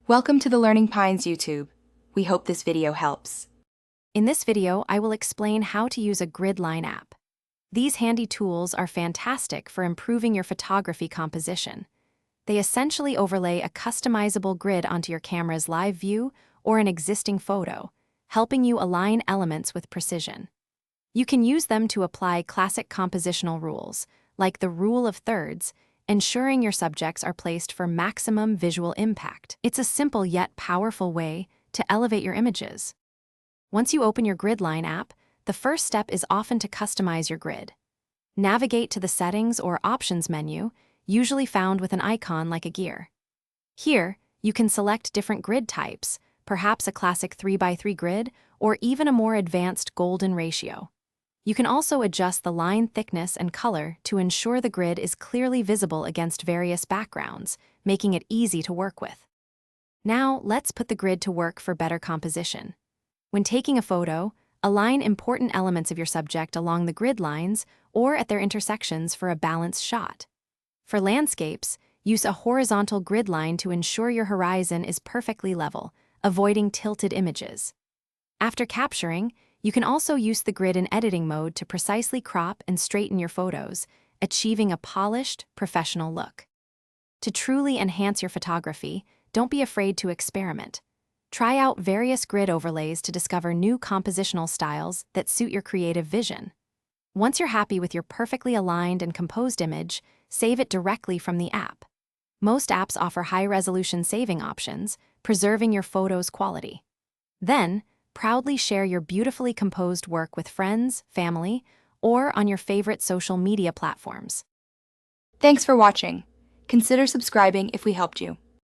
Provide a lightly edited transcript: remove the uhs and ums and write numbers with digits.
Welcome to the Learning Pines YouTube. We hope this video helps. In this video, I will explain how to use a grid line app. These handy tools are fantastic for improving your photography composition. They essentially overlay a customizable grid onto your camera's live view or an existing photo, helping you align elements with precision. You can use them to apply classic compositional rules, like the rule of thirds, ensuring your subjects are placed for maximum visual impact. It's a simple yet powerful way to elevate your images. Once you open your Grid Line app, the first step is often to customize your grid. Navigate to the Settings or Options menu, usually found with an icon like a gear. Here, you can select different grid types, perhaps a classic 3x3 grid or even a more advanced golden ratio. You can also adjust the line thickness and color to ensure the grid is clearly visible against various backgrounds, making it easy to work with. Now, let's put the grid to work for better composition. When taking a photo, align important elements of your subject along the grid lines or at their intersections for a balanced shot. For landscapes, use a horizontal grid line to ensure your horizon is perfectly level, avoiding tilted images. After capturing, you can also use the grid in editing mode to precisely crop and straighten your photos, achieving a polished, professional look. To truly enhance your photography, don't be afraid to experiment. Try out various grid overlays to discover new compositional styles that suit your creative vision. Once you're happy with your perfectly aligned and composed image, save it directly from the app. Most apps offer high-resolution saving options, preserving your photo's quality. Then, proudly share your beautifully composed work with friends, family, or on your favorite social media platforms. Thanks for watching. Consider subscribing if we helped you.